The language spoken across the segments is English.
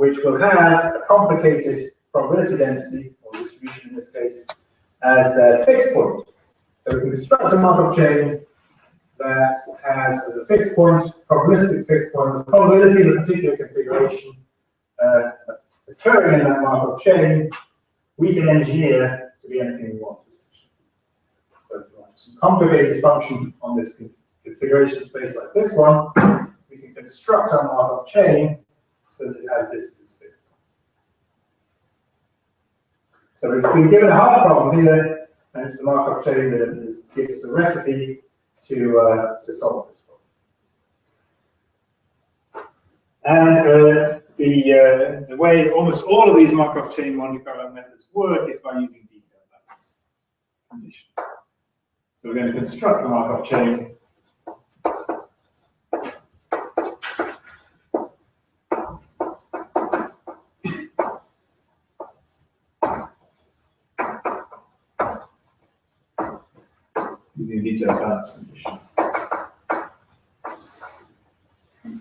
which will have a complicated probability density, or distribution in this case, as their fixed point. So we can construct a Markov chain that has as a fixed point, probabilistic fixed point, the probability of a particular configuration occurring in that Markov chain, we can engineer to be anything we want. So if we want some complicated function on this configuration space like this one, we can construct our Markov chain so that it has this as its fixed point. So if we've given a hard problem here, and it's the Markov chain that gives us a recipe to solve this problem. And the way almost all of these Markov chain Monte Carlo methods work is by using detailed balance conditions. So we're going to construct the Markov chain. Using detailed balance condition.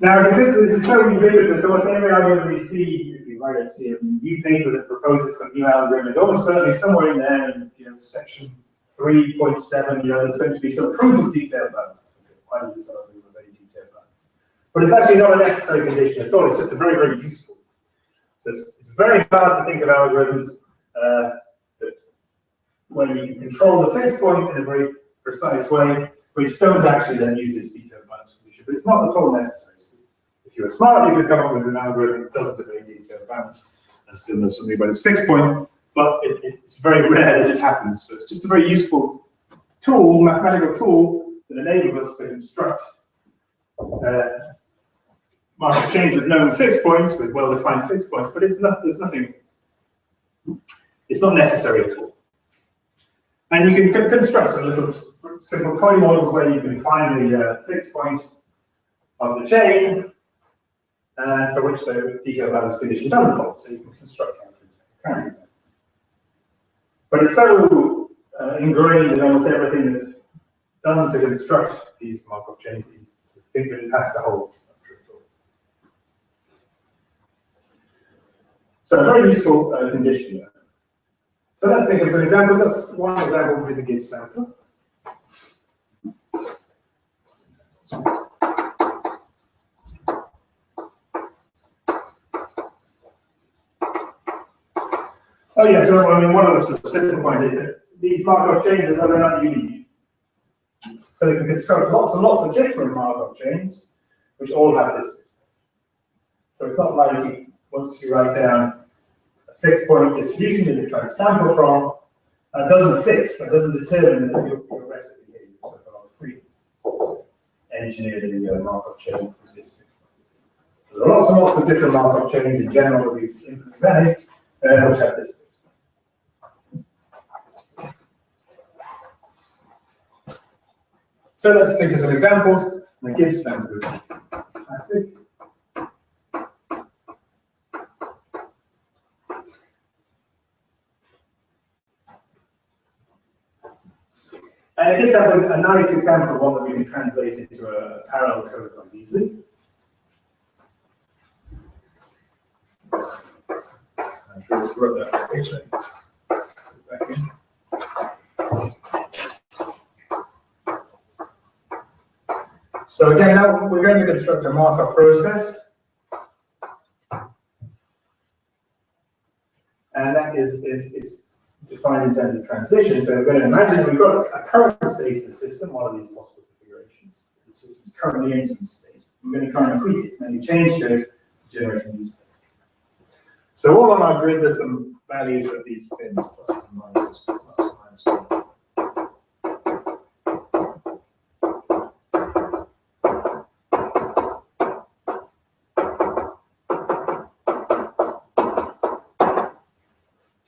Now, because this is so ubiquitous, almost every algorithm we see, if you write see a new paper that proposes some new algorithm, it's almost certainly somewhere in there, in section 3.7, there's going to be some proof of detailed balance. Why does this algorithm have any detailed balance? But it's actually not a necessary condition at all. It's just a very, very useful. So it's very hard to think of algorithms that where you can control the fixed point in a very precise way, which don't actually then use this detailed balance condition. But it's not at all necessary. So if you were smart, you could come up with an algorithm that doesn't have any detailed balance and still know something about its fixed point. But it's very rare that it happens. So it's just a very useful tool, mathematical tool, that enables us to construct Markov chains with known fixed points, with well-defined fixed points. But it's not necessary at all. And you can construct some little simple polymorphs where you can find the fixed point of the chain, for which the detailed balance condition doesn't hold. So you can construct counter examples. But it's so ingrained in almost everything that's done to construct these Markov chains that you think that it has to hold. So a very useful condition there. So let's think of some examples. That's one example with the Gibbs sampler. Oh yeah, so I mean, one of the specific points is that these Markov chains are not unique. So we can construct lots and lots of different Markov chains, which all have this. So it's not like once you write down a fixed point distribution that you're trying to sample from, that doesn't fix, that doesn't determine that your recipe is so free. Engineer the Markov chain with this fixed point. So there are lots and lots of different Markov chains in general that we've implemented, which have this. So let's think of some examples. The Gibbs sampler is classic. And the Gibbs sampler is a nice example of one that we can translate into a parallel code quite easily. I'm sure just wrote that picture. Back in. So again, now we're going to construct a Markov process. And that is defined in terms of transition. So we're going to imagine that we've got a current state of the system, one of these possible configurations. The system is currently in some state. We're going to try and tweak it, maybe change state to generate a new state. So all on our grid, there's some values of these spins, pluses and minuses, plus and minus 1.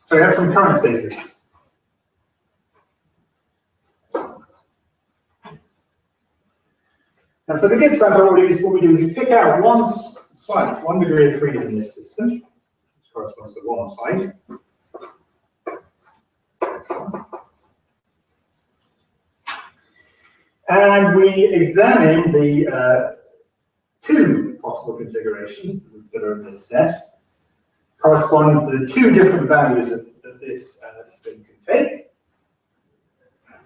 So we have some current statuses. And for the Gibbs sampler, what we do is we pick out one site, one degree of freedom in this system, which corresponds to one site. And we examine the two possible configurations that are in this set. corresponding to the two different values that this spin can take,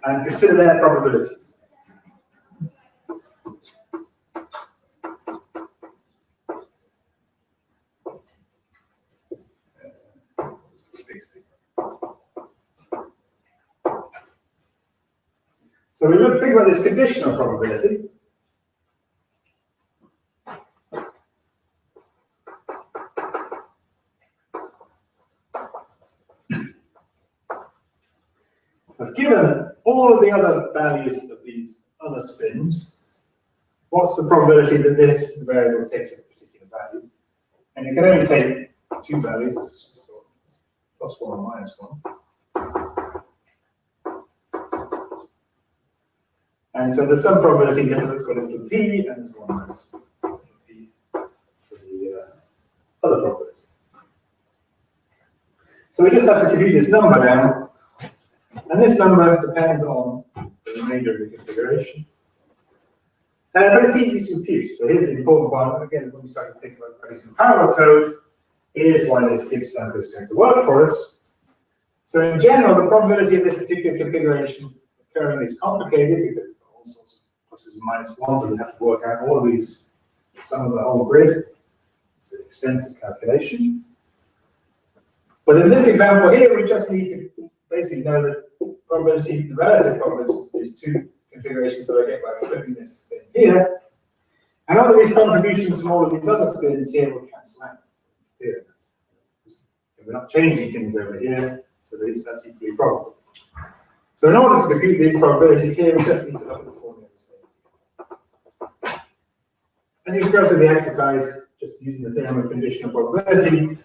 and consider their probabilities. So we look think about this conditional probability. I've given all of the other values of these other spins. What's the probability that this variable takes a particular value? And you can only take two values, plus 1 and minus 1. And so there's some probability here that's got into P, and there's 1 minus P for the other probability. So we just have to compute this number now, and this number depends on the remainder of the configuration. But it's easy to compute. So here's the important part. Again, when we start to think about writing some parallel code, here's why this gives sample is going to work for us. So in general, the probability of this particular configuration occurring is complicated because there are all sorts of pluses and minus ones, and we have to work out all of these, the sum of the whole grid. It's an extensive calculation. But in this example here, we just need to basically know that probability, the relative probability of these two configurations that I get by flipping this spin here. And all of these contributions from all of these other spins here will cancel out. Here. We're not changing things over here, so that's equally probable. So in order to compute these probabilities here, we just need to look at the formulas. And you can go through the exercise just using the theorem of conditional probability,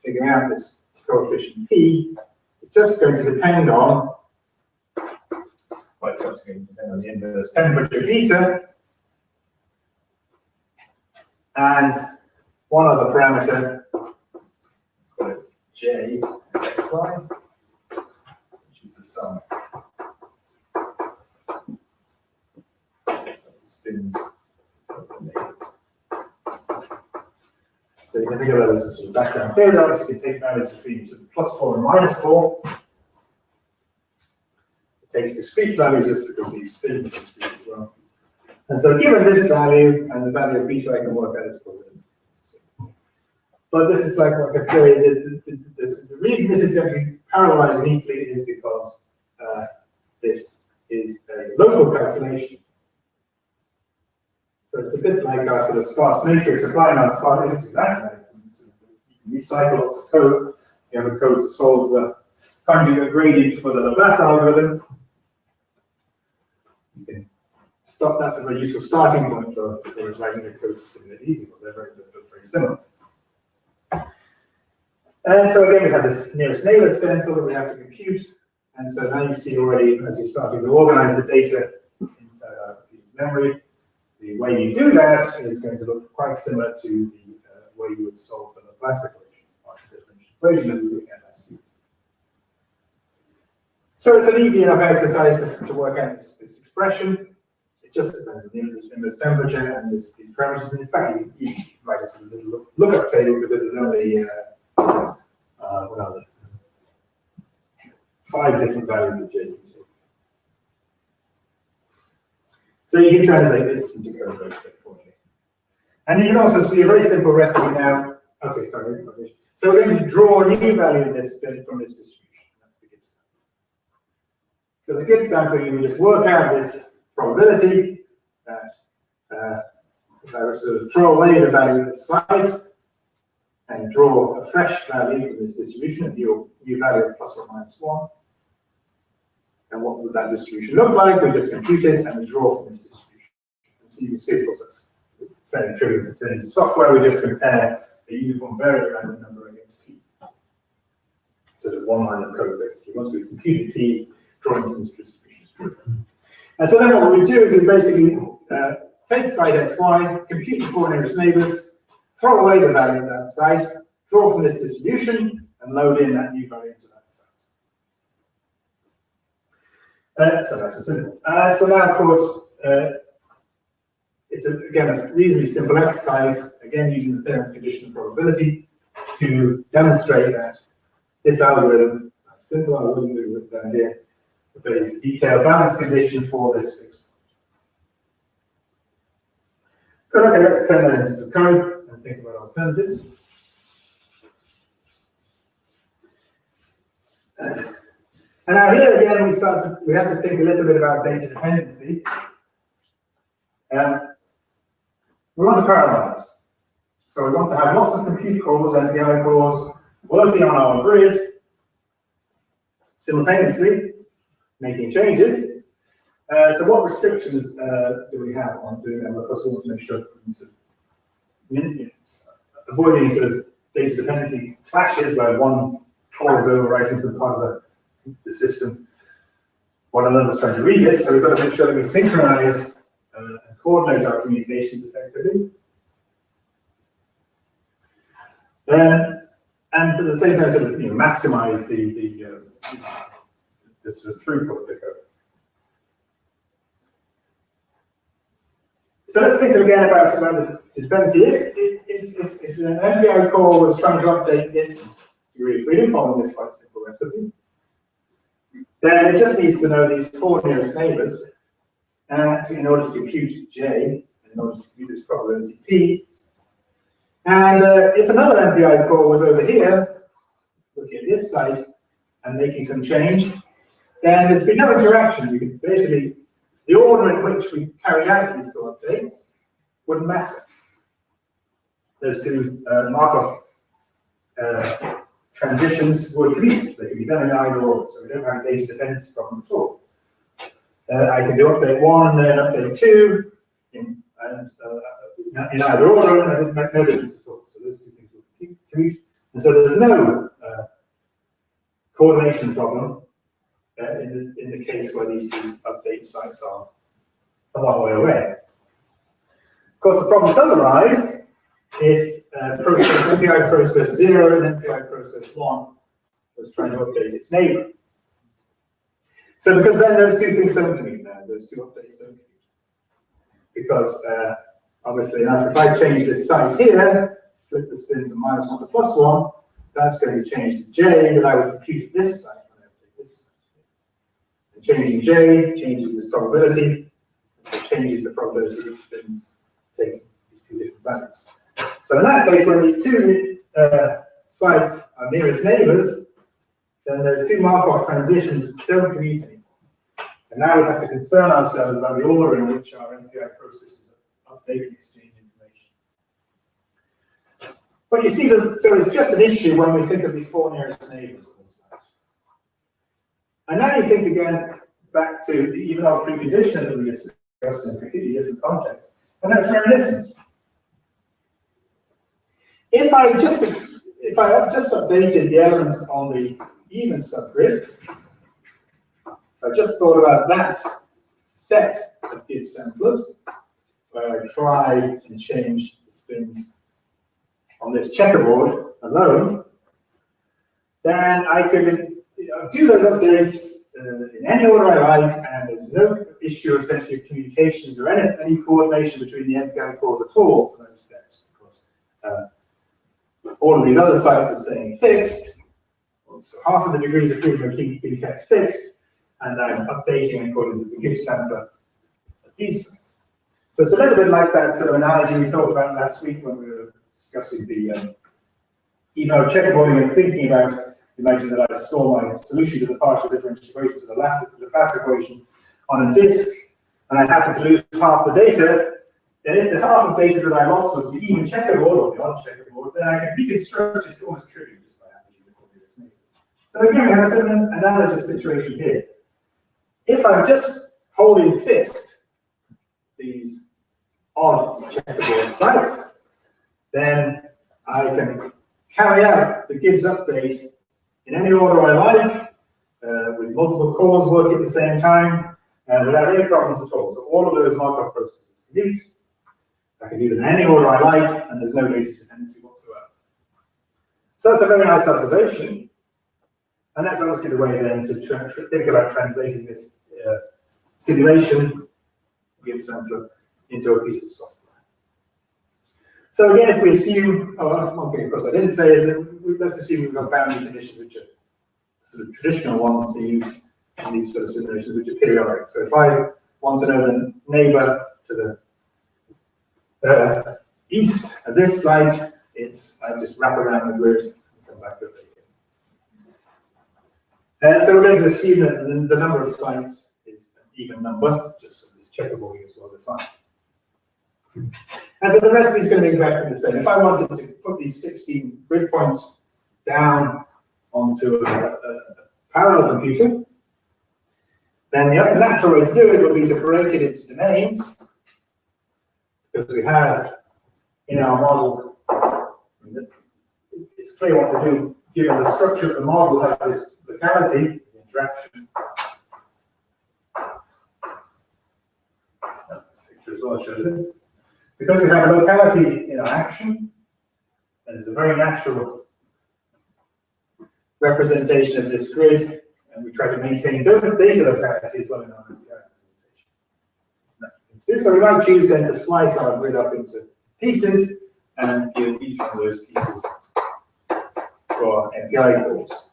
figuring out this coefficient P. It's just going to depend on, well, it's also going to depend on the inverse temperature beta, and one other parameter, let's call it J xy, which is the sum of the spins of the neighbors. So you can think of that as a sort of background theory. So you can take values between sort of +4 and -4. It takes discrete values just because these spins are discrete as well. And so given this value and the value of beta, I can work out its probability. But this is like I say, the reason this is going to be parallelized neatly is because this is a local calculation. So it's a bit like our sort of sparse matrix, applying our sparse matrix exactly. You recycle lots of code. You have a code to solve the conjugate gradient for the Laplace algorithm. You can stop. That's a very useful starting point for writing a code to simulate easy, but they're very similar. And so again, we have this nearest neighbor stencil that we have to compute. And so now you see already, as you're starting to organize the data inside our computer's memory, the way you do that is going to look quite similar to the way you would solve the Laplace equation, partial differential equation that we were looking at last week. So it's an easy enough exercise to work out this expression. It just depends on the inverse temperature and these parameters. And in fact, you might have sort of little lookup table because there's only what are they? 5 different values of J. So you can translate this into code very straightforwardly. And you can also see a very simple recipe now. Okay, sorry. So we're going to draw a new value in this from this distribution. That's the Gibbs stamp. So the Gibbs stamp, you can just work out this probability that if I were to sort of throw away the value at the side and draw a fresh value from this distribution, a new value of ±1. And what would that distribution look like? We just compute it and we draw from this distribution. And so you can see, of course, that's fairly trivial to turn into software. We just compare the uniform variable random number against P. So there's one line of code basically. Once we've computed P, drawing from this distribution is true. And so then what we do is we basically take site xy, compute the 4 nearest neighbors, throw away the value of that site, draw from this distribution, and load in that new value into that site. So that's a simple. So now, of course, it's again a reasonably simple exercise. Again, using the theorem of conditional probability. to demonstrate that this algorithm, simple, I wouldn't do it down here, but it's a detailed balance condition for this fixed point. Good, okay, let's turn that into some code and think about alternatives. And now here again, we have to think a little bit about data dependency. We want to parallelize. So we want to have lots of compute cores, NPI cores, working on our grid simultaneously, making changes. So what restrictions do we have on doing that? Well, of course, we want to make sure that avoiding sort of data dependency clashes where one core is overwriting some part of the system while another's trying to read it. So we've got to make sure that we synchronize and coordinate our communications effectively. And at the same time, sort of maximize the sort of throughput of the code. So let's think again about the dependency. If an NPI core was trying to update this degree of freedom following this quite simple recipe, then it just needs to know these 4 nearest neighbors in order to compute J, in order to compute this probability P. And if another NPI core was over here, looking at this site and making some change, then there's been no interaction. You can basically, the order in which we carry out these 2 updates wouldn't matter. Those 2 Markov transitions would commute. They can be done in either order, so we don't have a data dependency problem at all. I can do update 1 and then update 2 in either order, and it would make no difference at all. So those 2 things will commute. And so there's no coordination problem in the case where these 2 update sites are a long way away. Of course, the problem does arise if NPI process 0 and NPI process 1 was trying to update its neighbor. So because then those 2 things don't commute now, those 2 updates don't commute. Because obviously, now if I change this site here, flip the spin from -1 to +1, that's going to change to J, but I would compute this site when I update this site. And changing J changes this probability, so it changes the probability of the spins taking these 2 different values. So in that case, when these 2 sites are nearest neighbors, then those 2 Markov transitions don't commute anymore. And now we have to concern ourselves about the order in which our NPI processes update and exchange information. But you see, so it's just an issue when we think of the 4 nearest neighbors on this site. And now you think again back to the even-odd precondition that we discussed in a completely different context, and that's reminiscence. If I just updated the elements on the even subgrid, I just thought about that set of gives samplers, where I try and change the spins on this checkerboard alone, then I could do those updates in any order I like, and there's no issue essentially of communications or any coordination between the NPI cores at all for those steps, because all of these other sites are staying fixed, so half of the degrees of freedom are being kept fixed, and I'm updating according to the give sampler of these sites. So it's a little bit like that sort of analogy we talked about last week when we were discussing the checkerboarding and thinking about, imagine that I store my solution to the partial differential equation to the Laplace equation on a disk, and I happen to lose half the data. Then if the half of data that I lost was the even checkerboard or the odd checkerboard, then I can reconstruct it almost trivially just by averaging the coordinates neighbors. So again, we have an analogous situation here. If I'm just holding fixed these odd checkerboard sites, then I can carry out the Gibbs update in any order I like, with multiple cores working at the same time, without any problems at all. So all of those Markov processes commute. I can do them in any order I like, and there's no data dependency whatsoever. So that's a very nice observation, and that's obviously the way then to think about translating this simulation Gibbs sampler into a piece of software. So again, if we assume, one thing of course I didn't say is that let's assume we've got boundary conditions which are sort of traditional ones to use in these sort of simulations, which are periodic. So if I want to know the neighbor to the east of this site, I just wrap around the grid and come back over here. So we're going to assume that the number of sites is an even number, just so this checkerboard is well defined. And so the rest of these is going to be exactly the same. If I wanted to put these 16 grid points down onto a parallel computer, then the natural way to do it would be to break it into domains, because we have in our model, it's clear what to do, given the structure of the model has this locality, interaction. This picture as well shows it. Because we have a locality in our action, and it's a very natural representation of this grid, and we try to maintain different data locality as well in our representation. So we might choose then to slice our grid up into pieces and give each one of those pieces for MPI calls.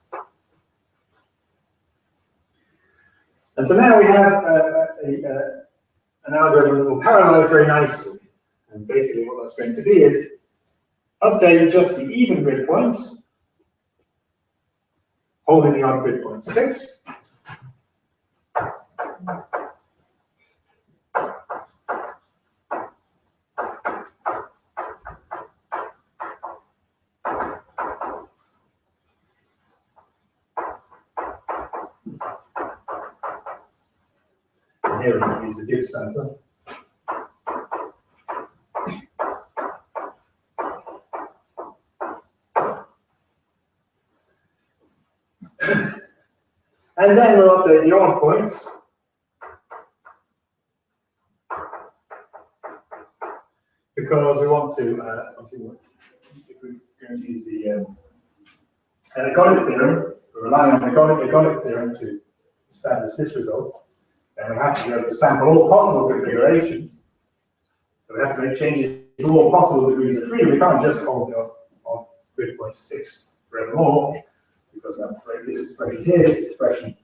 And so now we have an algorithm that will parallelize very nicely. And basically what that's going to be is update just the even grid points, holding the odd grid points fixed. And here we're going to use a div sampler. And then we'll update the odd points. Because we want to, if we're going to use the ergodic theorem, we're relying on the ergodic theorem to establish this result, then we have to be able to sample all possible configurations. So we have to make changes to all possible degrees of freedom. We can't just hold the odd grid points fixed forevermore, because this expression here, this expression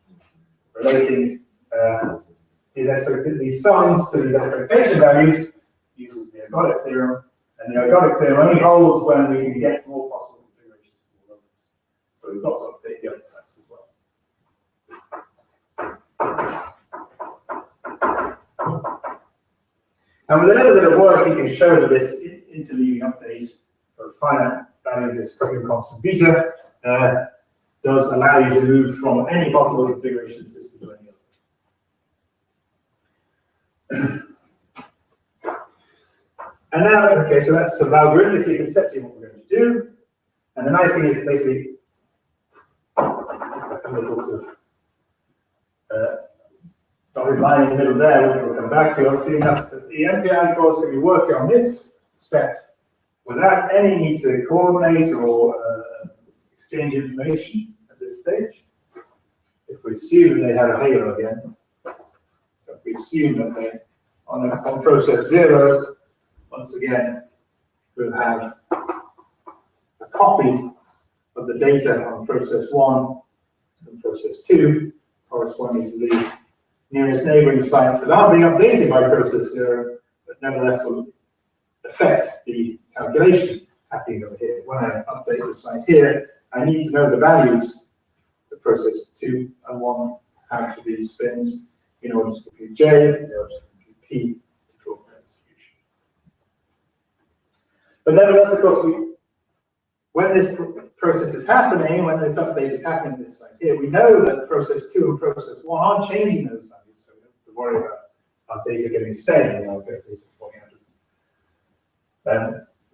relating these sums to these expectation values uses the ergodic theorem, and the ergodic theorem only holds when we can get to all possible configurations of all others. So we've got to update the other sites as well. And with a little bit of work, you can show that this interleaving update for a finite value of this Cohen constant beta does allow you to move from any possible configuration system to any other. And now, okay, so that's sort of algorithmically conceptually what we're going to do. And the nice thing is basically a little sort of dotted line in the middle there, which we'll come back to. Obviously, enough that the MPI course can be working on this set without any need to coordinate or exchange information at this stage. If we assume they have a halo again, so if we assume that they on process 0, once again, we'll have a copy of the data on process 1 and process 2, corresponding to these nearest neighboring sites that aren't being updated by process 0, but nevertheless will affect the calculation happening over here. When I update the site here, I need to know the values that process 2 and 1 have for these spins in order to compute J, in order to compute P to draw from distribution. But nevertheless, of course, when this process is happening, when this update is happening at this site here, we know that process 2 and process 1 aren't changing those values, so we don't have to worry about our data getting stale, our data falling out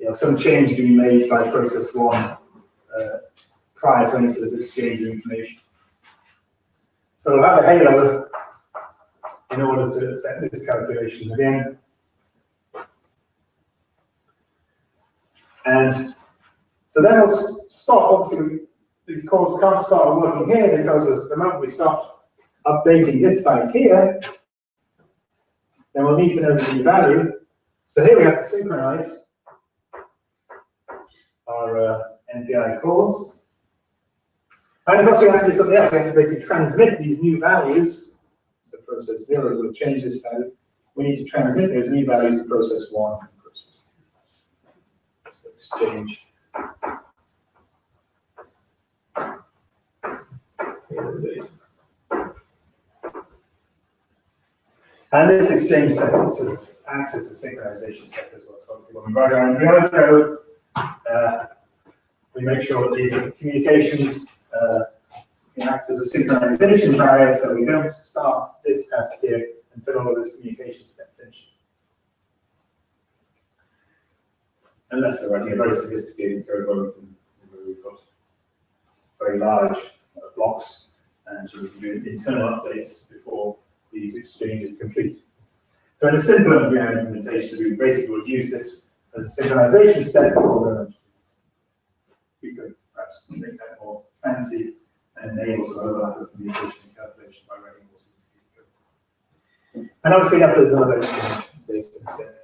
of some change being made by process 1 prior to any sort of exchange of information. So we'll have a halo in order to affect this calculation again. And so then we'll stop. Obviously, these calls can't start working here because the moment we start updating this site here, then we'll need to know the new value. So here we have to synchronize our NPI calls. And of course, we have to do something else. We have to basically transmit these new values. So process 0 will change this value. We need to transmit those new values to process 1 and process 2. So exchange. And this exchange step sort of acts as a synchronization step as well. So obviously when we write our NPI code, we make sure that these communications act as a synchronization barrier, so we don't start this task here until all of this communication step finishes. Unless we're writing a very sophisticated code where we've got very large blocks and we can do internal updates before these exchanges complete. So in a simple implementation, we basically would use this as a synchronization step. We could perhaps make that more fancy and enable some overlap of communication and calculation by writing more sophisticated code. And obviously, there's another exchange based instead.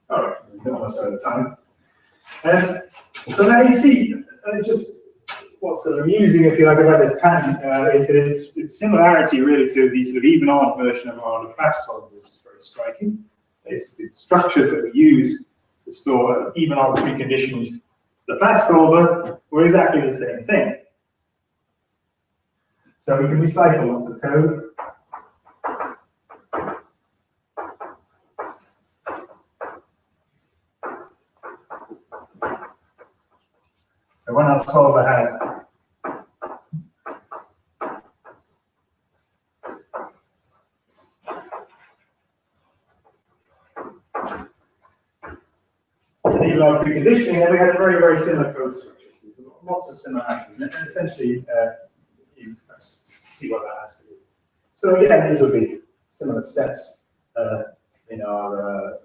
All right, we're almost out of time. So now you see just what's sort of amusing, if you like, about this pattern is that its similarity really to the sort of even-odd version of our Laplace solver is very striking. Basically, the structures that we use to store an even-odd preconditioned Laplace solver were exactly the same thing. So we can recycle lots of code. So when our solver had an even-odd preconditioning, then we had very, very similar code structures. There's lots of similarities, and essentially you see what that has to do. So again, these will be similar steps in our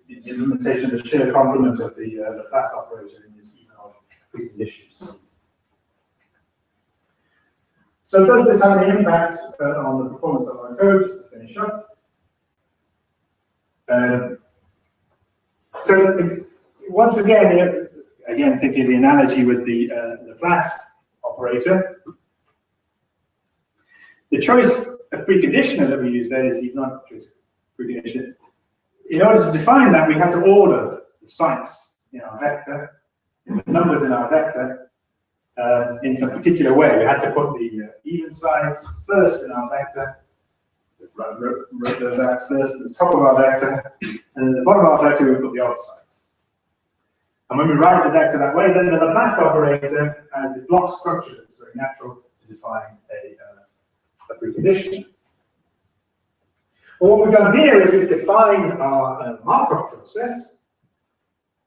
implementation of the shear complement of the Laplace operator in this even-odd preconditions. So does this have any impact on the performance of our code, just to finish up? So once again, thinking of the analogy with the Laplace operator, the choice of preconditioner that we use there is even-odd preconditioner. In order to define that, we have to order the sites in our vector, the numbers in our vector, in some particular way. We had to put the even sides first in our vector, write those out first at the top of our vector, and at the bottom of our vector we put the odd sides. And when we write the vector that way, then the Laplace operator has a block structure that's very natural to define a precondition. Well, what we've done here is we've defined our Markov process.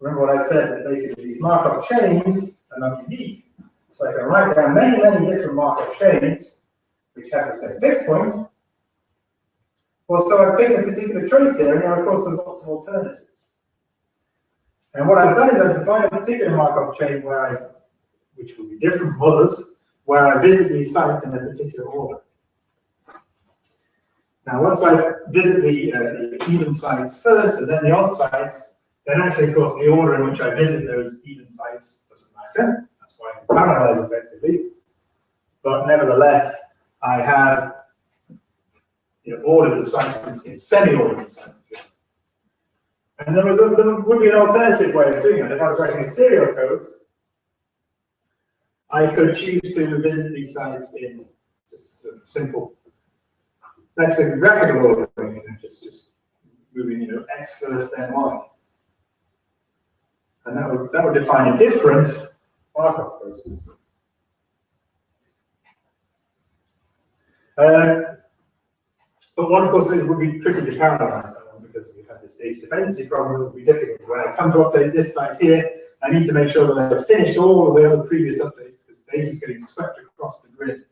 Remember what I said, that basically these Markov chains are not unique. So I can write down many, many different Markov chains which have the same fixed point. Well, so I've taken a particular trace here, and now of course there's lots of alternatives. And what I've done is I've defined a particular Markov chain which will be different from others, where I visit these sites in a particular order. Now, once I visit the even sites first and then the odd sites, then actually, of course, the order in which I visit those even sites doesn't matter. That's why I can parallelize effectively. But nevertheless, I have ordered the sites in semi-ordered sites. And there would be an alternative way of doing it. If I was writing a serial code, I could choose to visit these sites in just sort of simple lexicographical ordering, just moving X first, then Y. And that would define a different Markov process. But one, of course, it would be tricky to parallelize that one because we have this data dependency problem. It would be difficult. When I come to update this site here, I need to make sure that I've finished all of the other previous updates because data is getting swept across the grid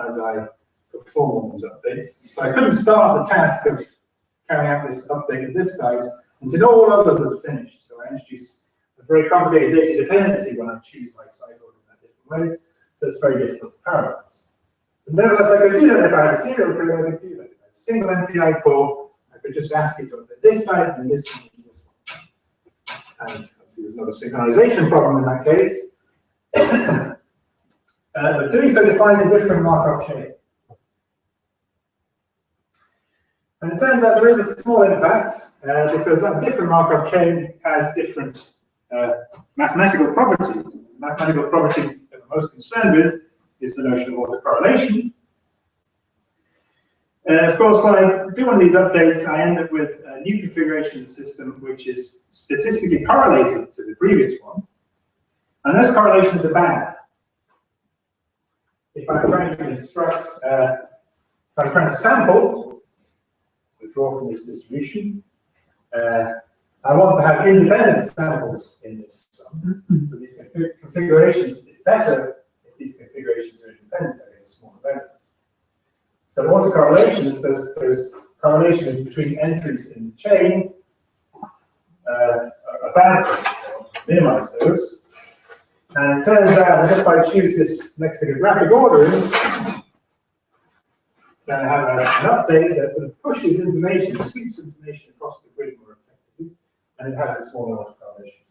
as I perform all these updates. So I couldn't start the task of carrying out this update at this site until all others have finished. So I introduce a very complicated data dependency when I choose my site order in that different way. That's very difficult to parallelize. Nevertheless, I could do that if I had a serial code. I could do that. If I had a single MPI core, I could just ask it to open this side and this one and this one. And obviously, there's not a synchronization problem in that case. But doing so defines a different Markov chain. And it turns out there is a small impact because that different Markov chain has different mathematical properties. The mathematical property that we're most concerned with is the notion of autocorrelation. Of course, when I do one of these updates, I end up with a new configuration of the system which is statistically correlated to the previous one. And those correlations are bad. If I'm trying to construct, if I'm trying to sample, so draw from this distribution, I want to have independent samples in this sum. So these configurations, it's better if these configurations are independent, I get a smaller benefit. So autocorrelation is those correlations between entries in the chain are bad, so minimize those. And it turns out that if I choose this lexicographic ordering, then I have an update that sort of pushes information, sweeps information across the grid more effectively, and it has a smaller autocorrelation.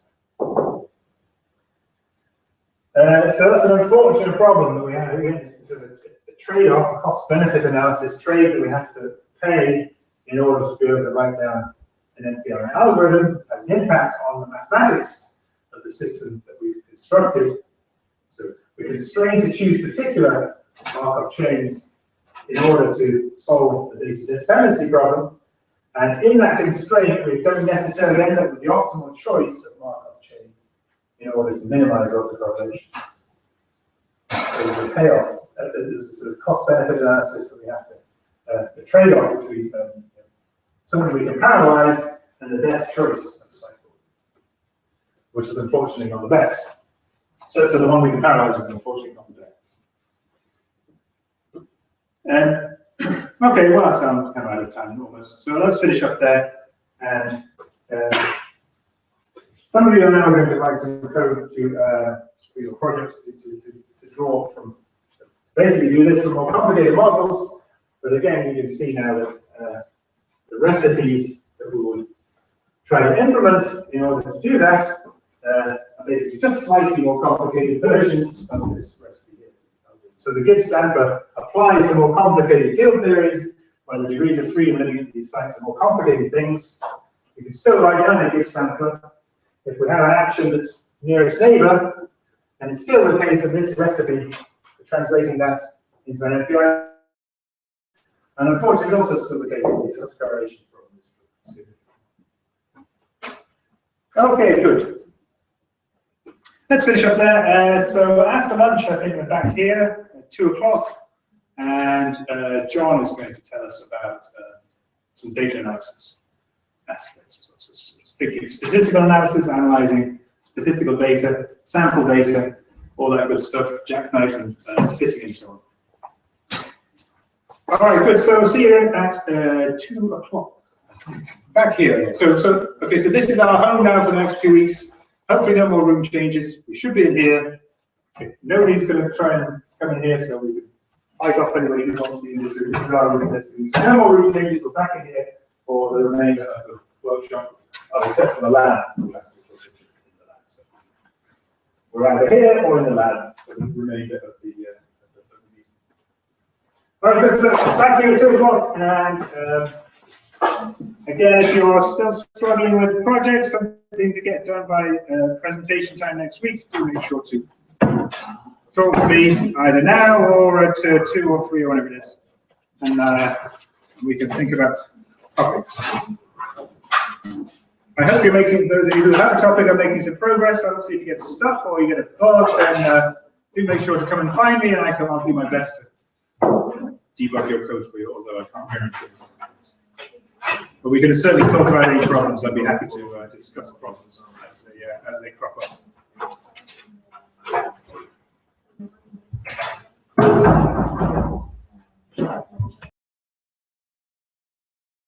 So that's an unfortunate problem that we have. Again, it's sort of a trade-off, a cost-benefit analysis trade that we have to pay in order to be able to write down an NPI algorithm, has an impact on the mathematics of the system that we've constructed. So we're constrained to choose particular Markov chains in order to solve the data dependency problem. And in that constraint, we don't necessarily end up with the optimal choice of Markov chain in order to minimize autocorrelation. There's a payoff. There's a sort of cost-benefit analysis that we have to, the trade-off between something we can parallelize and the best choice of cycle, which is unfortunately not the best. So the one we can parallelize is unfortunately not the best. Okay, well, so I'm kind of out of time almost. So let's finish up there. And some of you are now going to write some code for your project to draw from. Basically, do this for more complicated models. But again, you can see now that the recipes that we would try to implement in order to do that are basically just slightly more complicated versions of this recipe here. So the Gibbs sampler applies to more complicated field theories, where the degrees of freedom living in these sites are more complicated things. We can still write down a Gibbs sampler. If we have an action that's near its neighbor, and it's still the case of this recipe for translating that into an MPI. And unfortunately, also still the case of these autocorrelation problems. Okay, good. Let's finish up there. So after lunch, I think we're back here at 2 o'clock, and John is going to tell us about some data analysis aspects. So statistical analysis, analyzing statistical data, sample data, all that good stuff, jackknife and fitting and so on. All right, good. So see you at 2 o'clock. Back here. So this is our home now for the next 2 weeks. Hopefully no more room changes. We should be in here. Nobody's going to try and come in here, so we can fight off anybody who wants to use this room. This is our room. So no more room changes. We're back in here for the remainder of the workshop, except for the lab. We're either here or in the lab for the remainder of the meeting. All right, good. So back here at 2 o'clock, and again, if you're still struggling with projects, something to get done by presentation time next week, do make sure to talk to me either now or at 2 or 3 or whatever it is, and we can think about topics. I hope you're making, those of you who have a topic are making some progress. Obviously, if you get stuck or you get a bug, then do make sure to come and find me, and I'll do my best to debug your code for you, although I can't guarantee it. But we can certainly talk about any problems. I'd be happy to discuss problems as they crop up.